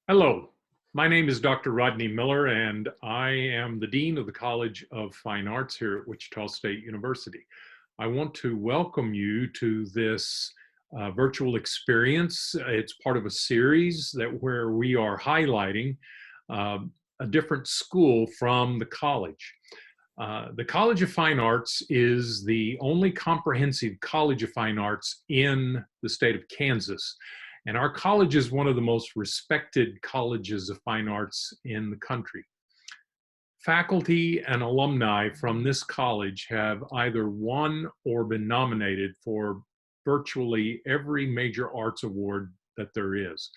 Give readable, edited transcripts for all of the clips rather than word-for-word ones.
Hello, my name is Dr. Rodney Miller, and I am the Dean of the College of Fine Arts here at Wichita State University. I want to welcome you to this virtual experience. It's part of a series where we are highlighting a different school from the college. The College of Fine Arts is the only comprehensive College of Fine Arts in the state of Kansas. And our college is one of the most respected colleges of fine arts in the country. Faculty and alumni from this college have either won or been nominated for virtually every major arts award that there is.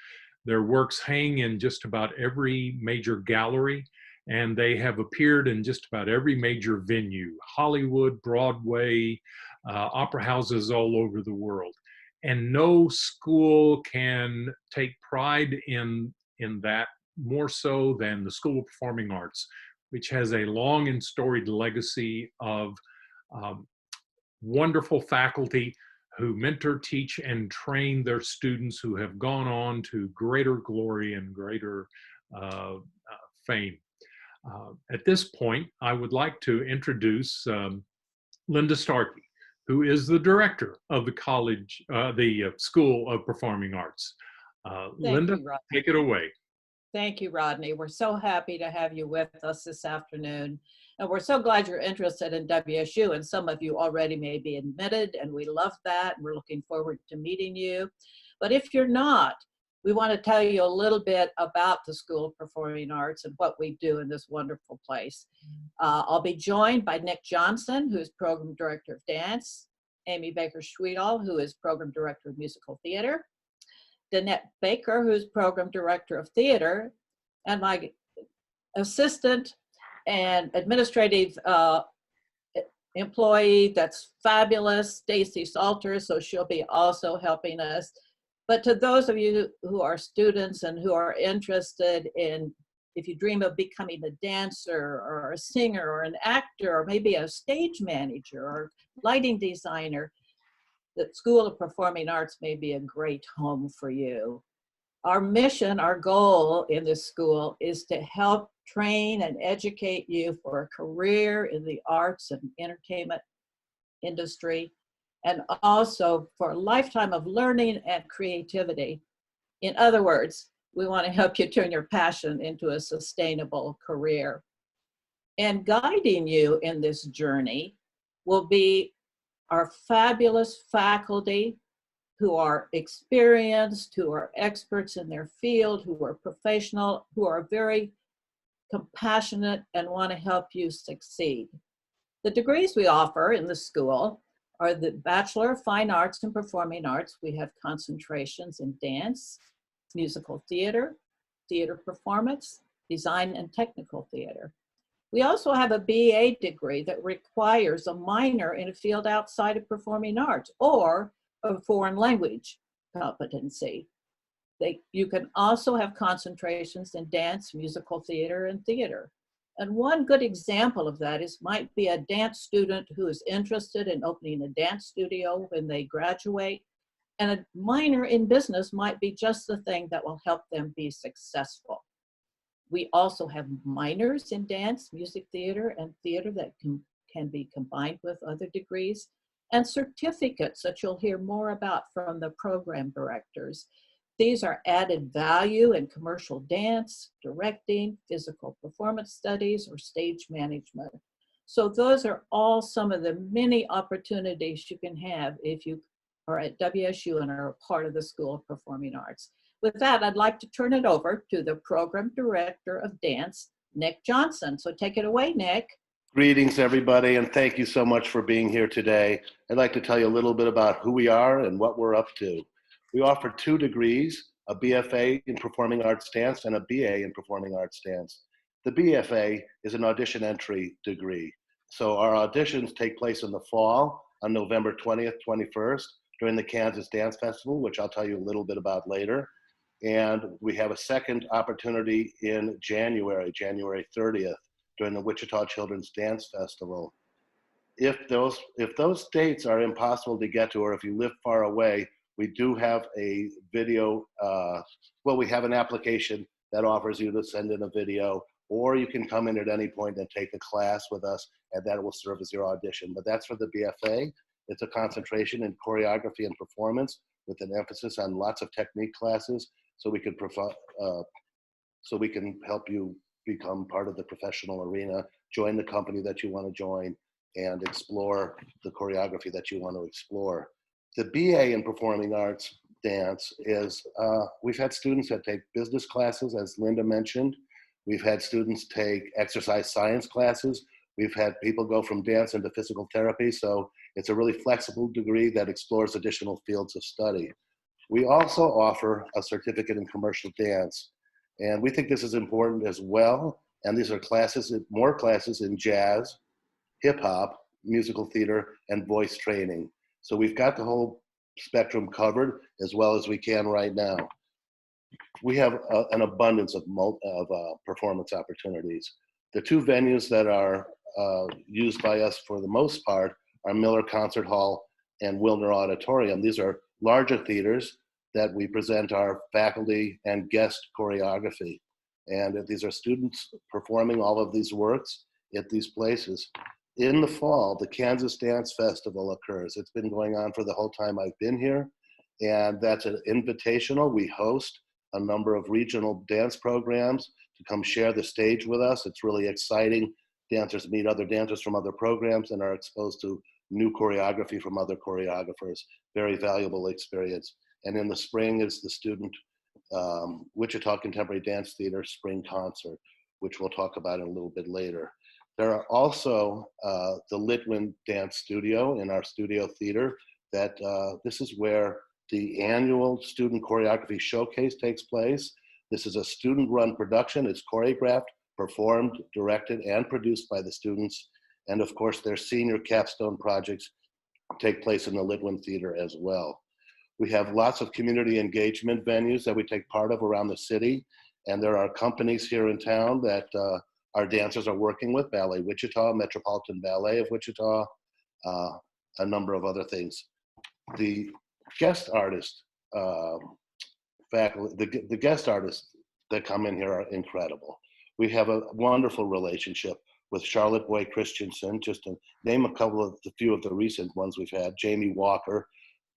Their works hang in just about every major gallery, and they have appeared in just about every major venue: Hollywood, Broadway, opera houses all over the world. And no school can take pride in that more so than the School of Performing Arts, which has a long and storied legacy of wonderful faculty who mentor, teach, and train their students who have gone on to greater glory and greater fame. At this point, I would like to introduce Linda Starkey, who is the director of the college, the School of Performing Arts. Linda, take it away. Thank you, Rodney. We're so happy to have you with us this afternoon. And we're so glad you're interested in WSU, and some of you already may be admitted, and we love that. We're looking forward to meeting you. But if you're not, we want to tell you a little bit about the School of Performing Arts and what we do in this wonderful place. I'll be joined by Nick Johnson, who is Program Director of Dance, Amy Baker-Schwiethale, who is Program Director of Musical Theater, Danette Baker, who's Program Director of Theater, and my assistant and administrative employee that's fabulous, Stacy Salters, so she'll be also helping us. But to those of you who are students and who are interested in, if you dream of becoming a dancer or a singer or an actor or maybe a stage manager or lighting designer, the School of Performing Arts may be a great home for you. Our mission, our goal in this school is to help train and educate you for a career in the arts and entertainment industry, and also for a lifetime of learning and creativity. In other words, we want to help you turn your passion into a sustainable career. And guiding you in this journey will be our fabulous faculty who are experienced, who are experts in their field, who are professional, who are very compassionate and want to help you succeed. The degrees we offer in the school are the Bachelor of Fine Arts and Performing Arts. We have concentrations in dance, musical theater, theater performance, design, and technical theater. We also have a BA degree that requires a minor in a field outside of performing arts or a foreign language competency. You can also have concentrations in dance, musical theater, and theater. And one good example of that might be a dance student who is interested in opening a dance studio when they graduate, and a minor in business might be just the thing that will help them be successful. We also have minors in dance, music theater, and theater that can be combined with other degrees, and certificates that you'll hear more about from the program directors. These are added value in commercial dance, directing, physical performance studies, or stage management. So those are all some of the many opportunities you can have if you are at WSU and are a part of the School of Performing Arts. With that, I'd like to turn it over to the Program Director of Dance, Nick Johnson. So take it away, Nick. Greetings, everybody, and thank you so much for being here today. I'd like to tell you a little bit about who we are and what we're up to. We offer 2 degrees, a BFA in Performing Arts Dance and a BA in Performing Arts Dance. The BFA is an audition entry degree. So our auditions take place in the fall on November 20th, 21st during the Kansas Dance Festival, which I'll tell you a little bit about later. And we have a second opportunity in January 30th, during the Wichita Children's Dance Festival. If those dates are impossible to get to, or if you live far away, We do have a video, well, we have an application that offers you to send in a video, or you can come in at any point and take a class with us, and that will serve as your audition. But that's for the BFA. It's a concentration in choreography and performance with an emphasis on lots of technique classes, so we can help you become part of the professional arena, join the company that you want to join, and explore the choreography that you want to explore. The BA in Performing Arts Dance is, we've had students that take business classes, as Linda mentioned. We've had students take exercise science classes. We've had people go from dance into physical therapy, so it's a really flexible degree that explores additional fields of study. We also offer a certificate in commercial dance, and we think this is important as well. And these are classes, more classes in jazz, hip hop, musical theater, and voice training. So we've got the whole spectrum covered as well as we can right now. We have an abundance of performance opportunities. The two venues that are used by us for the most part are Miller Concert Hall and Wilner Auditorium. These are larger theaters that we present our faculty and guest choreography. And these are students performing all of these works at these places. In the fall, the Kansas Dance Festival occurs. It's been going on for the whole time I've been here, and that's an invitational. We host a number of regional dance programs to come share the stage with us. It's really exciting. Dancers meet other dancers from other programs and are exposed to new choreography from other choreographers. Very valuable experience. And in the spring is the student Wichita Contemporary Dance Theater Spring Concert, which we'll talk about in a little bit later. There are also the Litwin Dance Studio in our studio theater. That this is where the annual student choreography showcase takes place. This is a student-run production. It's choreographed, performed, directed, and produced by the students. And of course, their senior capstone projects take place in the Litwin Theater as well. We have lots of community engagement venues that we take part of around the city. And there are companies here in town that our dancers are working with, Ballet Wichita, Metropolitan Ballet of Wichita, a number of other things. The guest artists, faculty, the guest artists that come in here are incredible. We have a wonderful relationship with Charlotte Boy Christensen, just to name a few of the recent ones we've had, Jamie Walker,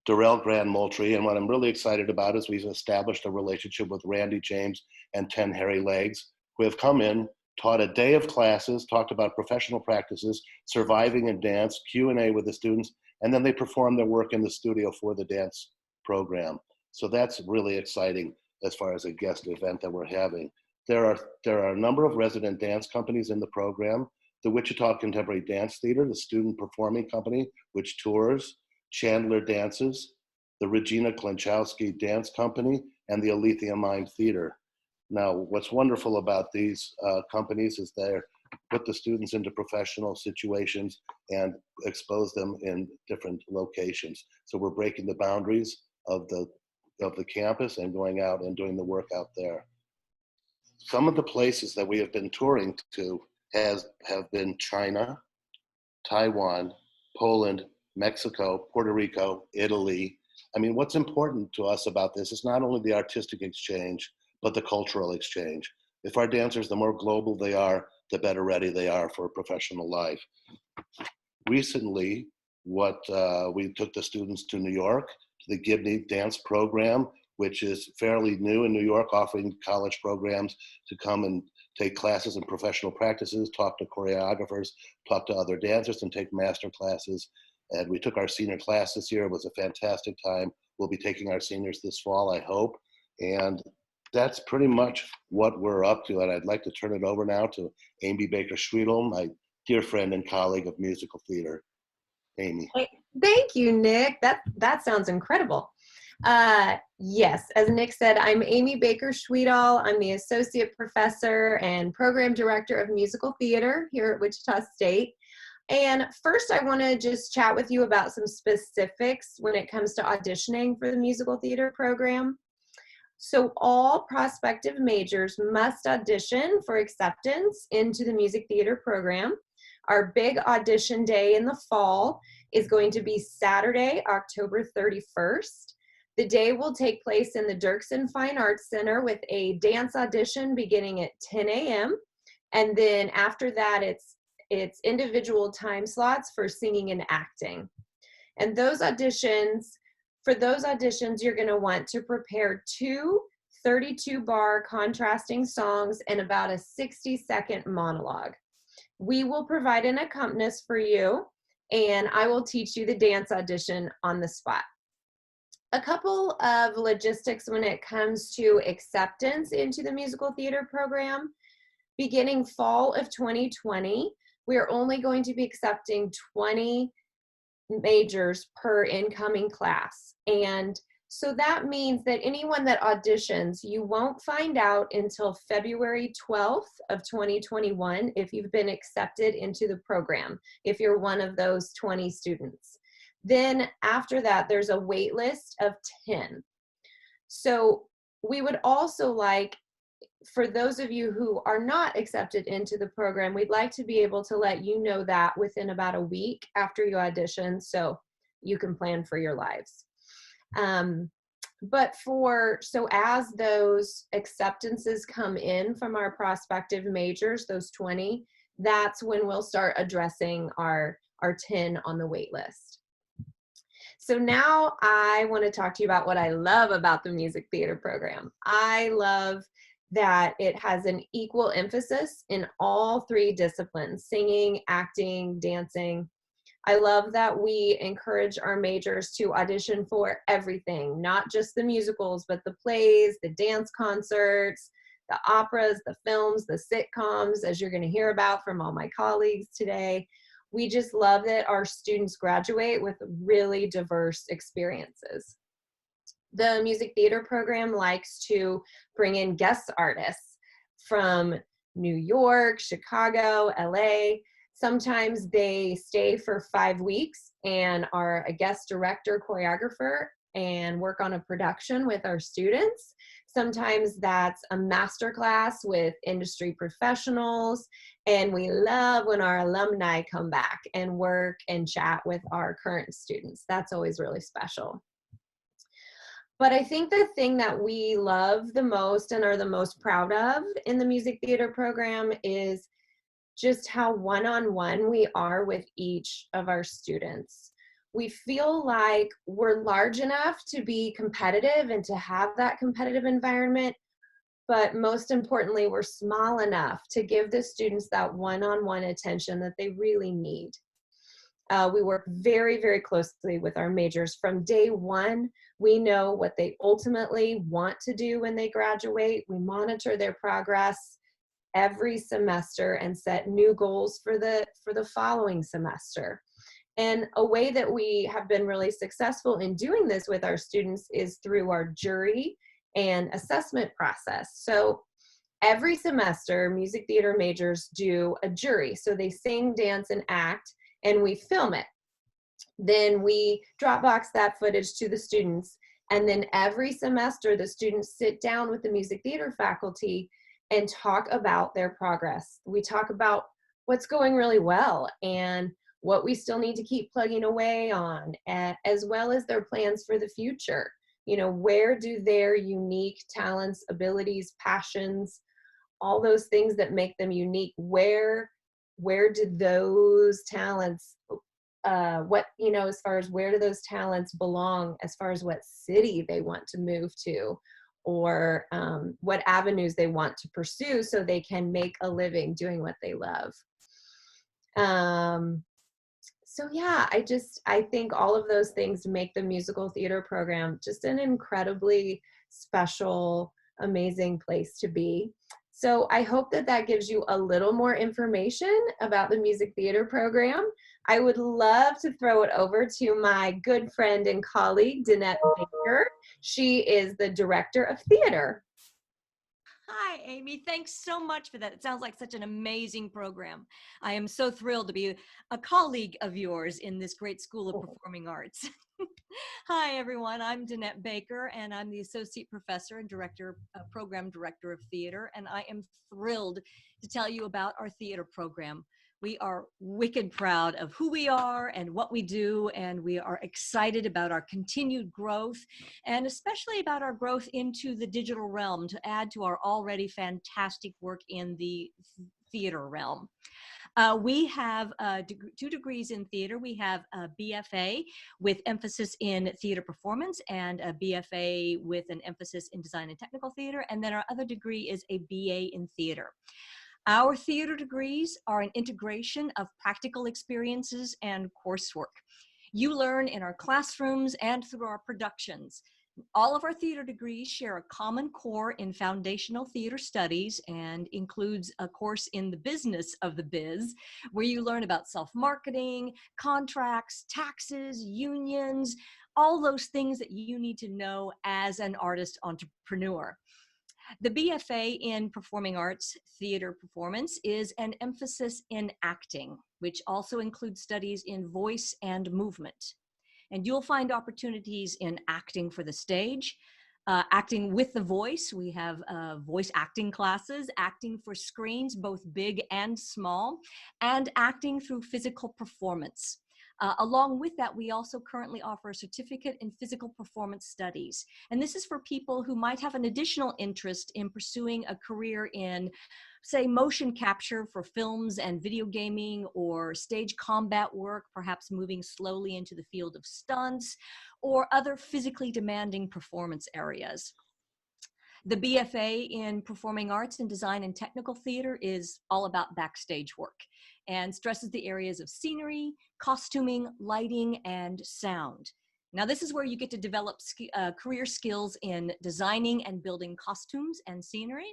Darrell Grand Moultrie, and what I'm really excited about is we've established a relationship with Randy James and 10 Hairy Legs, who have come in, taught a day of classes, talked about professional practices, surviving in dance, Q&A with the students, and then they perform their work in the studio for the dance program. So that's really exciting as far as a guest event that we're having. There are a number of resident dance companies in the program. The Wichita Contemporary Dance Theater, the student performing company, which tours, Chandler Dances, the Regina Klenchowski Dance Company, and the Alethea Mime Theater. Now, what's wonderful about these companies is they put the students into professional situations and expose them in different locations. So we're breaking the boundaries of the campus and going out and doing the work out there. Some of the places that we have been touring to have been China, Taiwan, Poland, Mexico, Puerto Rico, Italy. I mean, what's important to us about this is not only the artistic exchange, but the cultural exchange. If our dancers, the more global they are, the better ready they are for professional life. Recently, we took the students to New York, to the Gibney Dance Program, which is fairly new in New York, offering college programs to come and take classes and professional practices, talk to choreographers, talk to other dancers, and take master classes. And we took our senior class this year. It was a fantastic time. We'll be taking our seniors this fall, I hope. And that's pretty much what we're up to. And I'd like to turn it over now to Amy Baker Schwiethale, my dear friend and colleague of musical theater. Amy. Thank you, Nick. That sounds incredible. Yes, as Nick said, I'm Amy Baker Schwiethale. I'm the Associate Professor and Program Director of Musical Theater here at Wichita State. And first, I want to just chat with you about some specifics when it comes to auditioning for the musical theater program. So all prospective majors must audition for acceptance into the music theater program. Our big audition day in the fall is going to be Saturday, October 31st. The day will take place in the Dirksen Fine Arts Center with a dance audition beginning at 10 a.m. And then after that, it's individual time slots for singing and acting. And for those auditions, you're going to want to prepare 2 32-bar contrasting songs and about a 60-second monologue. We will provide an accompanist for you, and I will teach you the dance audition on the spot. A couple of logistics when it comes to acceptance into the musical theater program. Beginning fall of 2020, we are only going to be accepting 20 majors per incoming class. And so that means that anyone that auditions, you won't find out until February 12th of 2021 if you've been accepted into the program, if you're one of those 20 students. Then after that, there's a wait list of 10. So we would also like, for those of you who are not accepted into the program, we'd like to be able to let you know that within about a week after you audition so you can plan for your lives. So as those acceptances come in from our prospective majors, those 20, that's when we'll start addressing our 10 on the wait list. So now I want to talk to you about what I love about the music theater program. I love that it has an equal emphasis in all 3 disciplines: singing, acting, dancing. I love that we encourage our majors to audition for everything, not just the musicals, but the plays, the dance concerts, the operas, the films, the sitcoms, as you're going to hear about from all my colleagues today. We just love that our students graduate with really diverse experiences. The music theater program likes to bring in guest artists from New York, Chicago, LA. Sometimes they stay for 5 weeks and are a guest director, choreographer, and work on a production with our students. Sometimes that's a master class with industry professionals. And we love when our alumni come back and work and chat with our current students. That's always really special. But I think the thing that we love the most and are the most proud of in the music theater program is just how one-on-one we are with each of our students. We feel like we're large enough to be competitive and to have that competitive environment, but most importantly, we're small enough to give the students that one-on-one attention that they really need. We work very, very closely with our majors. From day one, we know what they ultimately want to do when they graduate. We monitor their progress every semester and set new goals for the following semester. And a way that we have been really successful in doing this with our students is through our jury and assessment process. So every semester, music theater majors do a jury. So they sing, dance, and act, and we film it. Then we Dropbox that footage to the students. And then every semester, the students sit down with the music theater faculty and talk about their progress. We talk about what's going really well and what we still need to keep plugging away on, as well as their plans for the future. You know, where do their unique talents, abilities, passions, all those things that make them unique, where do those talents, as far as where do those talents belong, as far as what city they want to move to, or what avenues they want to pursue so they can make a living doing what they love. So yeah, I think all of those things make the musical theater program just an incredibly special, amazing place to be. So I hope that that gives you a little more information about the music theater program. I would love to throw it over to my good friend and colleague, Danette Baker. She is the director of theater. Hi, Amy. Thanks so much for that. It sounds like such an amazing program. I am so thrilled to be a colleague of yours in this great School of Performing Arts. Hi, everyone. I'm Danette Baker, and I'm the Associate Professor and Program Director of Theater, and I am thrilled to tell you about our theater program. We are wicked proud of who we are and what we do, and we are excited about our continued growth, and especially about our growth into the digital realm to add to our already fantastic work in the theater realm. We have 2 degrees in theater. We have a BFA with emphasis in theater performance and a BFA with an emphasis in design and technical theater. And then our other degree is a BA in theater. Our theater degrees are an integration of practical experiences and coursework. You learn in our classrooms and through our productions. All of our theater degrees share a common core in foundational theater studies and includes a course in the business of the biz, where you learn about self-marketing, contracts, taxes, unions, all those things that you need to know as an artist entrepreneur. The BFA in Performing Arts Theater Performance is an emphasis in acting, which also includes studies in voice and movement. And you'll find opportunities in acting for the stage, acting with the voice. We have voice acting classes, acting for screens, both big and small, and acting through physical performance. Along with that, we also currently offer a certificate in physical performance studies. And this is for people who might have an additional interest in pursuing a career in, say, motion capture for films and video gaming, or stage combat work, perhaps moving slowly into the field of stunts, or other physically demanding performance areas. The BFA in Performing Arts and Design and Technical Theater is all about backstage work and stresses the areas of scenery, costuming, lighting, and sound. Now, this is where you get to develop career skills in designing and building costumes and scenery,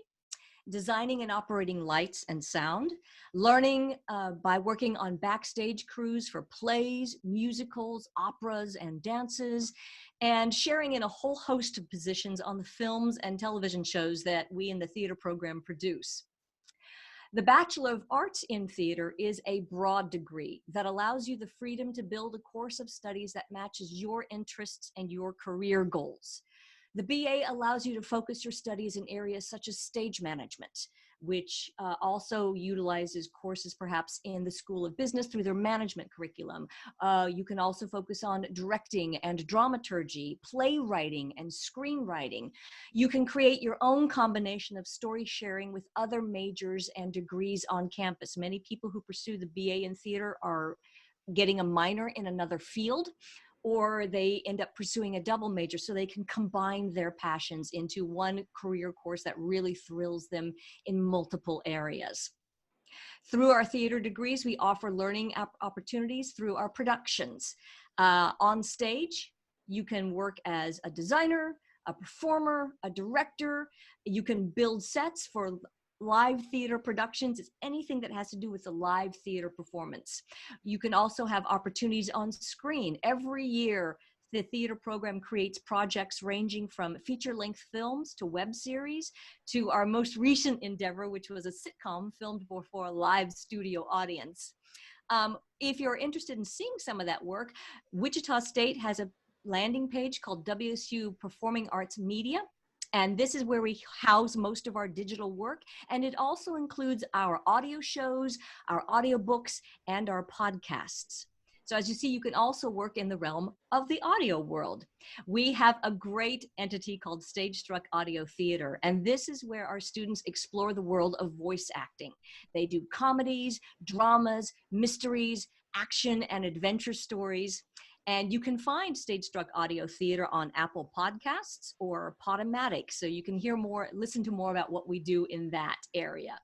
designing and operating lights and sound, learning by working on backstage crews for plays, musicals, operas, and dances, and sharing in a whole host of positions on the films and television shows that we in the theater program produce. The Bachelor of Arts in Theater is a broad degree that allows you the freedom to build a course of studies that matches your interests and your career goals. The BA allows you to focus your studies in areas such as stage management, which also utilizes courses perhaps in the School of Business through their management curriculum. You can also focus on directing and dramaturgy, playwriting and screenwriting. You can create your own combination of story sharing with other majors and degrees on campus. Many people who pursue the BA in theater are getting a minor in another field, or they end up pursuing a double major so they can combine their passions into one career course that really thrills them in multiple areas. Through our theater degrees, we offer learning opportunities through our productions. On stage, you can work as a designer, a performer, a director. You can build sets for live theater productions. It's anything that has to do with a live theater performance. You can also have opportunities on screen. Every year, the theater program creates projects ranging from feature-length films to web series to our most recent endeavor, which was a sitcom filmed before a live studio audience. If you're interested in seeing some of that work, Wichita State has a landing page called WSU Performing Arts Media. And this is where we house most of our digital work. And it also includes our audio shows, our audiobooks, and our podcasts. So as you see, you can also work in the realm of the audio world. We have a great entity called Stage Struck Audio Theater. And this is where our students explore the world of voice acting. They do comedies, dramas, mysteries, action, and adventure stories. And you can find Stage Struck Audio Theater on Apple Podcasts or Podomatic, so you can hear more, listen to more about what we do in that area.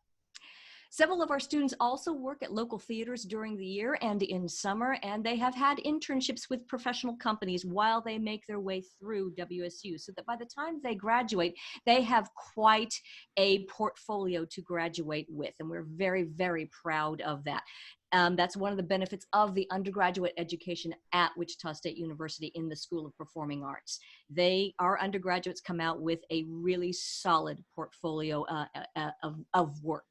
Several of our students also work at local theaters during the year and in summer, and they have had internships with professional companies while they make their way through WSU, so that by the time they graduate, they have quite a portfolio to graduate with, and we're very, very proud of that. That's one of the benefits of the undergraduate education at Wichita State University in the School of Performing Arts. Our undergraduates come out with a really solid portfolio of work.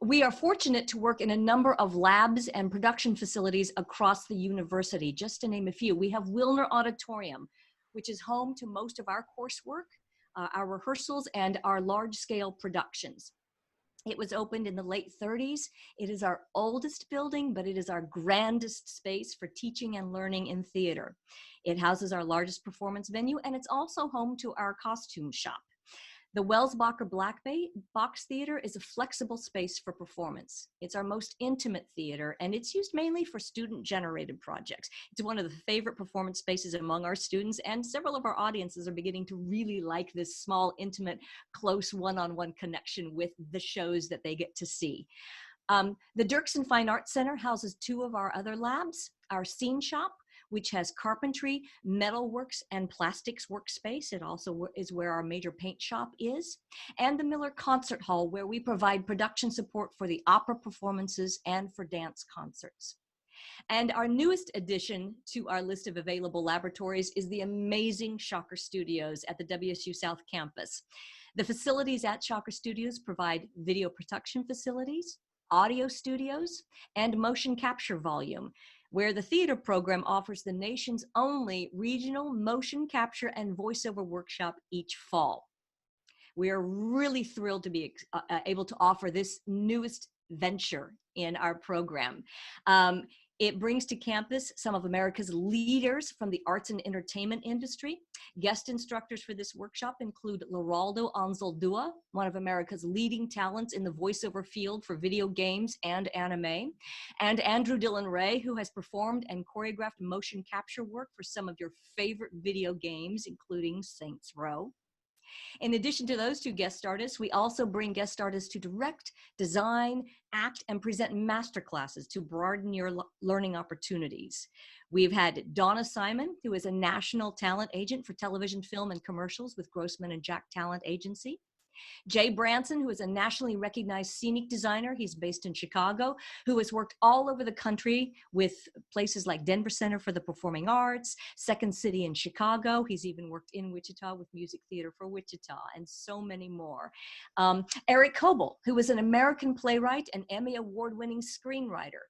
We are fortunate to work in a number of labs and production facilities across the university. Just to name a few, we have Wilner Auditorium, which is home to most of our coursework, our rehearsals, and our large-scale productions. It was opened in the late 30s. It is our oldest building, but it is our grandest space for teaching and learning in theater. It houses our largest performance venue, and it's also home to our costume shop. The Welsbacher Black Box Theater is a flexible space for performance. It's our most intimate theater, and it's used mainly for student-generated projects. It's one of the favorite performance spaces among our students, and several of our audiences are beginning to really like this small, intimate, close one-on-one connection with the shows that they get to see. The Dirksen Fine Arts Center houses two of our other labs, our scene shop, which has carpentry, metalworks, and plastics workspace. It also is where our major paint shop is. And the Miller Concert Hall, where we provide production support for the opera performances and for dance concerts. And our newest addition to our list of available laboratories is the amazing Shocker Studios at the WSU South Campus. The facilities at Shocker Studios provide video production facilities, audio studios, and motion capture volume, where the theater program offers the nation's only regional motion capture and voiceover workshop each fall. We are really thrilled to be able to offer this newest venture in our program. It brings to campus some of America's leaders from the arts and entertainment industry. Guest instructors for this workshop include Leraldo Anzaldúa, one of America's leading talents in the voiceover field for video games and anime, and Andrew Dillon Ray, who has performed and choreographed motion capture work for some of your favorite video games, including Saints Row. In addition to those two guest artists, we also bring guest artists to direct, design, act, and present masterclasses to broaden your learning opportunities. We've had Donna Simon, who is a national talent agent for television, film, and commercials with Grossman and Jack Talent Agency. Jay Branson, who is a nationally recognized scenic designer. He's based in Chicago, who has worked all over the country with places like Denver Center for the Performing Arts, Second City in Chicago. He's even worked in Wichita with Music Theater for Wichita, and so many more. Eric Coble, who is an American playwright and Emmy Award-winning screenwriter.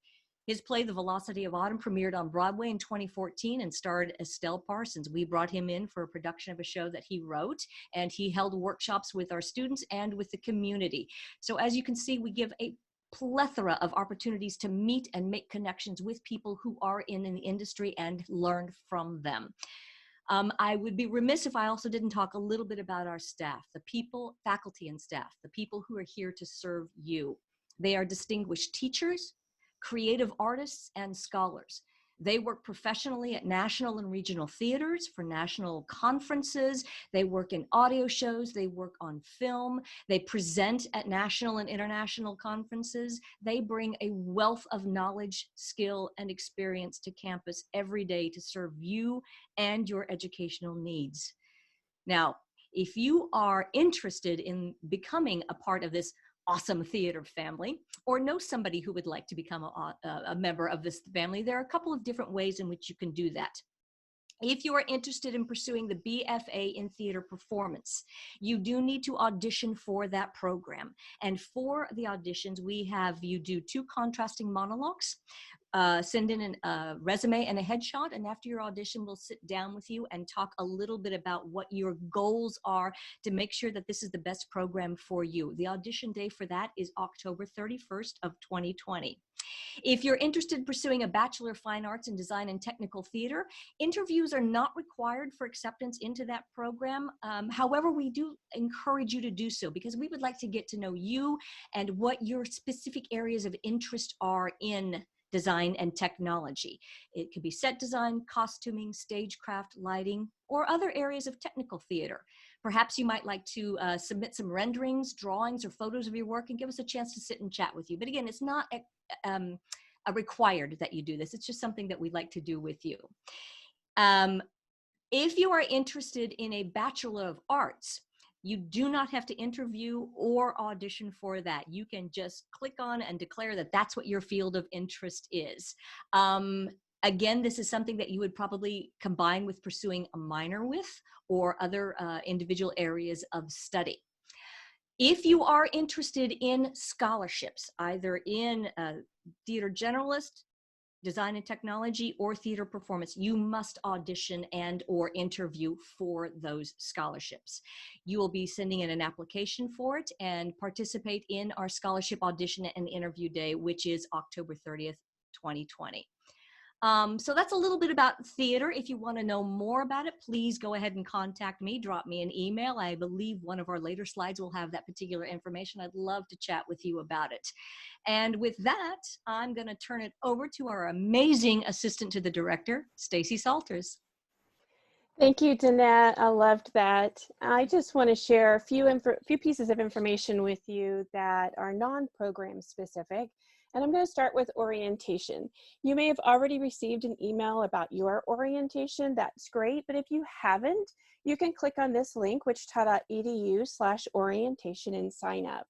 His play, The Velocity of Autumn, premiered on Broadway in 2014 and starred Estelle Parsons. We brought him in for a production of a show that he wrote, and he held workshops with our students and with the community. So as you can see, we give a plethora of opportunities to meet and make connections with people who are in the industry and learn from them. I would be remiss if I also didn't talk a little bit about our staff, the people, faculty and staff, the people who are here to serve you. They are distinguished teachers, creative artists, and scholars. They work professionally at national and regional theaters for national conferences. They work in audio shows. They work on film. They present at national and international conferences. They bring a wealth of knowledge, skill, and experience to campus every day to serve you and your educational needs. Now, if you are interested in becoming a part of this awesome theater family, or know somebody who would like to become a member of this family, there are a couple of different ways in which you can do that. If you are interested in pursuing the BFA in theater performance, you do need to audition for that program. And for the auditions, we have you do 2 contrasting monologues, send in a resume and a headshot, and after your audition, we'll sit down with you and talk a little bit about what your goals are to make sure that this is the best program for you. The audition day for that is October 31st of 2020. If you're interested in pursuing a Bachelor of Fine Arts in Design and Technical Theater, interviews are not required for acceptance into that program. However, we do encourage you to do so because we would like to get to know you and what your specific areas of interest are in design and technology. It could be set design, costuming, stagecraft, lighting, or other areas of technical theater. Perhaps you might like to submit some renderings, drawings, or photos of your work and give us a chance to sit and chat with you. But again, it's not a required that you do this. It's just something that we'd like to do with you. If you are interested in a Bachelor of Arts, you do not have to interview or audition for that. You can just click on and declare that that's what your field of interest is. Again, this is something that you would probably combine with pursuing a minor with or other individual areas of study. If you are interested in scholarships, either in theater generalist, design and technology, or theater performance, you must audition and or interview for those scholarships. You will be sending in an application for it and participate in our scholarship audition and interview day, which is October 30th, 2020. So that's a little bit about theater. If you want to know more about it, please go ahead and contact me. Drop me an email. I believe one of our later slides will have that particular information. I'd love to chat with you about it. And with that, I'm going to turn it over to our amazing assistant to the director, Stacy Salters. Thank you, Danette. I loved that. I just want to share a few pieces of information with you that are non-program specific. And I'm going to start with orientation. You may have already received an email about your orientation. That's great. But if you haven't, you can click on this link, wichita.edu/orientation, and sign up.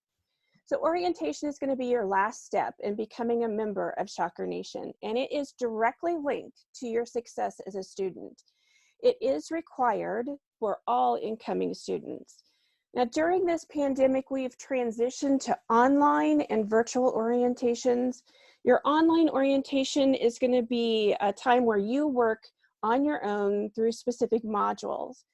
So orientation is going to be your last step in becoming a member of Shocker Nation, and it is directly linked to your success as a student. It is required for all incoming students. Now, during this pandemic, we've transitioned to online and virtual orientations. Your online orientation is going to be a time where you work on your own through specific modules.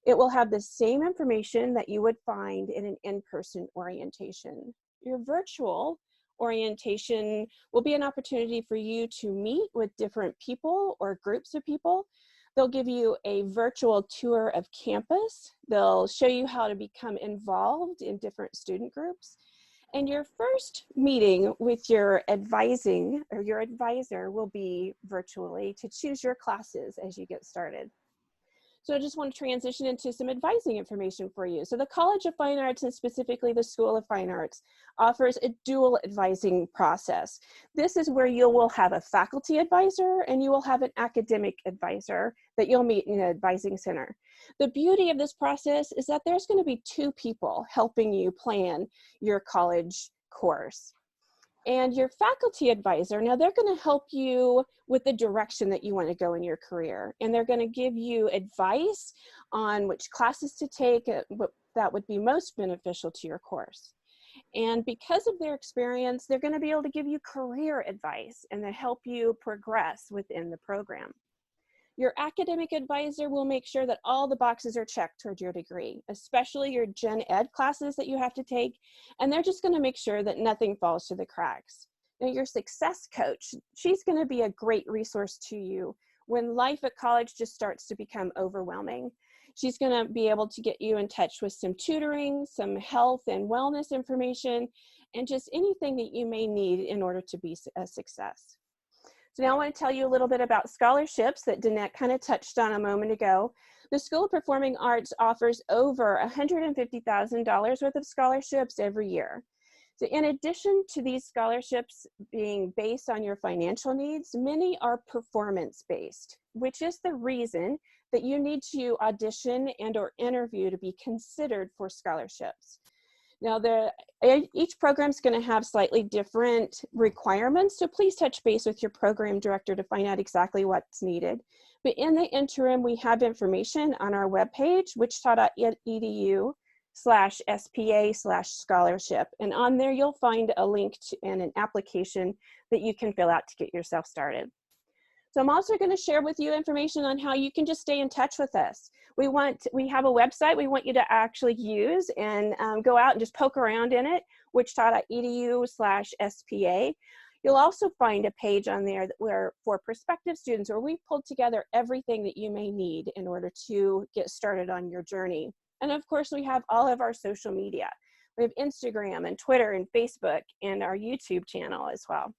It will have the same information that you would find in an in-person orientation. Your virtual orientation will be an opportunity for you to meet with different people or groups of people. They'll give you a virtual tour of campus. They'll show you how to become involved in different student groups. And your first meeting with your advising or your advisor will be virtually to choose your classes as you get started. So I just want to transition into some advising information for you. So the College of Fine Arts, and specifically the School of Fine Arts, offers a dual advising process. This is where you will have a faculty advisor and you will have an academic advisor that you'll meet in an advising center. The beauty of this process is that there's going to be two people helping you plan your college course. And your faculty advisor, now they're going to help you with the direction that you want to go in your career. And they're going to give you advice on which classes to take that would be most beneficial to your course. And because of their experience, they're going to be able to give you career advice and then help you progress within the program. Your academic advisor will make sure that all the boxes are checked toward your degree, especially your gen ed classes that you have to take, and they're just going to make sure that nothing falls through the cracks. Now, your success coach, she's going to be a great resource to you when life at college just starts to become overwhelming. She's going to be able to get you in touch with some tutoring, some health and wellness information, and just anything that you may need in order to be a success. So now I want to tell you a little bit about scholarships that Danette kind of touched on a moment ago. The School of Performing Arts offers over $150,000 worth of scholarships every year. So in addition to these scholarships being based on your financial needs, many are performance-based, which is the reason that you need to audition and or interview to be considered for scholarships. Now, each program is going to have slightly different requirements, so please touch base with your program director to find out exactly what's needed. But in the interim, we have information on our webpage, wichita.edu/SPA/scholarship. And on there, you'll find a link and an application that you can fill out to get yourself started. So I'm also going to share with you information on how you can just stay in touch with us. We have a website we want you to actually use and go out and just poke around in it, wichita.edu/SPA. You'll also find a page on there for prospective students where we've pulled together everything that you may need in order to get started on your journey. And of course, we have all of our social media. We have Instagram and Twitter and Facebook and our YouTube channel as well.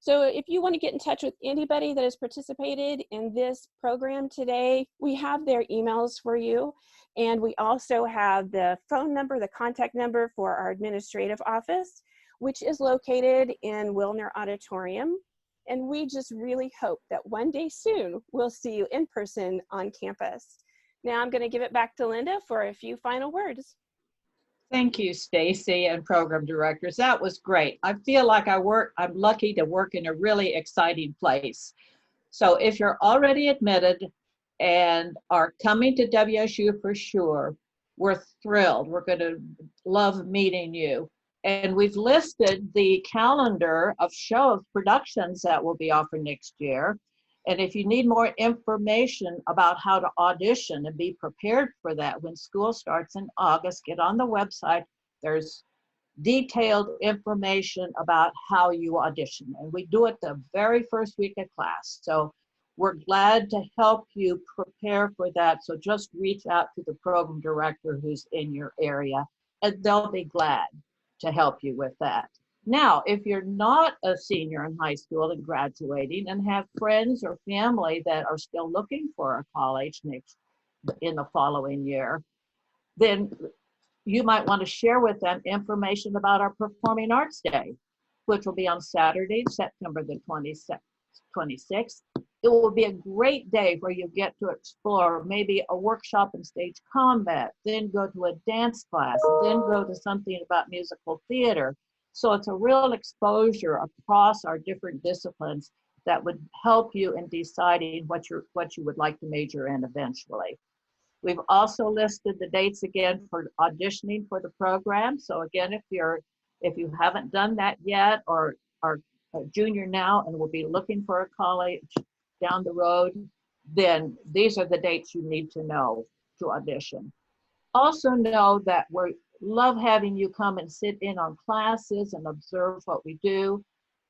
So if you want to get in touch with anybody that has participated in this program today, we have their emails for you. And we also have the phone number, the contact number for our administrative office, which is located in Wilner Auditorium. And we just really hope that one day soon, we'll see you in person on campus. Now I'm going to give it back to Linda for a few final words. Thank you, Stacy and program directors. That was great. I feel like I'm lucky to work in a really exciting place. So if you're already admitted and are coming to WSU for sure, we're thrilled. We're going to love meeting you. And we've listed the calendar of shows, productions that will be offered next year. And if you need more information about how to audition and be prepared for that when school starts in August, get on the website. There's detailed information about how you audition. And we do it the very first week of class. So we're glad to help you prepare for that. So just reach out to the program director who's in your area, and they'll be glad to help you with that. Now, if you're not a senior in high school and graduating and have friends or family that are still looking for a college in the following year, then you might want to share with them information about our Performing Arts Day, which will be on Saturday, September the 26th. It will be a great day where you get to explore maybe a workshop in stage combat, then go to a dance class, then go to something about musical theater. So it's a real exposure across our different disciplines that would help you in deciding what you would like to major in eventually. We've also listed the dates again for auditioning for the program. So again, if you haven't done that yet or are a junior now and will be looking for a college down the road, then these are the dates you need to know to audition. Also know that we love having you come and sit in on classes and observe what we do.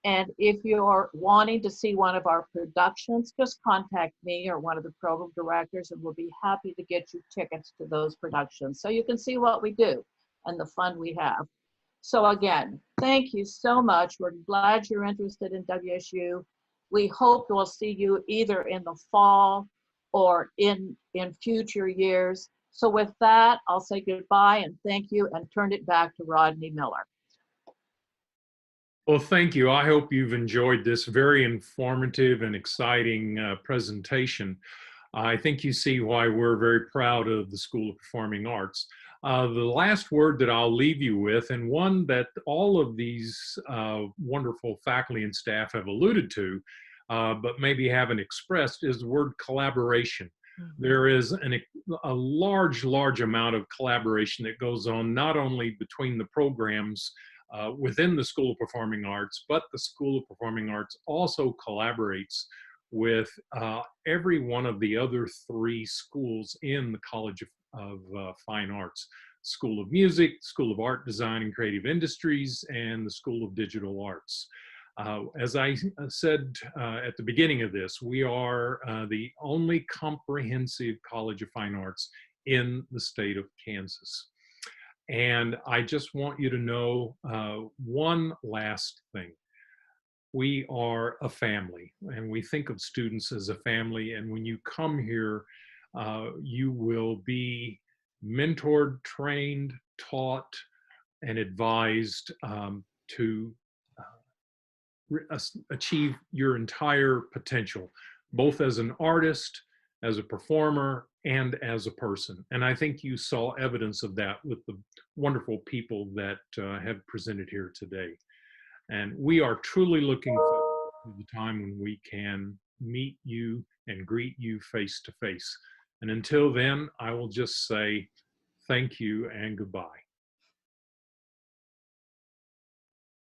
And if you're wanting to see one of our productions, just contact me or one of the program directors, and we'll be happy to get you tickets to those productions so you can see what we do and the fun we have. So again, thank you so much. We're glad you're interested in WSU. We hope we'll see you either in the fall or in future years. So with that, I'll say goodbye and thank you and turn it back to Rodney Miller. Well, thank you. I hope you've enjoyed this very informative and exciting presentation. I think you see why we're very proud of the School of Performing Arts. The last word that I'll leave you with, and one that all of these wonderful faculty and staff have alluded to, but maybe haven't expressed, is the word collaboration. There is a large amount of collaboration that goes on, not only between the programs within the School of Performing Arts, but the School of Performing Arts also collaborates with every one of the other 3 schools in the College of Fine Arts: School of Music, School of Art, Design, and Creative Industries, and the School of Digital Arts. As I said at the beginning of this, we are the only comprehensive College of Fine Arts in the state of Kansas. And I just want you to know one last thing. We are a family, and we think of students as a family. And when you come here, you will be mentored, trained, taught, and advised to achieve your entire potential, both as an artist, as a performer, and as a person. And I think you saw evidence of that with the wonderful people that have presented here today. And we are truly looking forward to the time when we can meet you and greet you face to face. And until then, I will just say thank you and goodbye.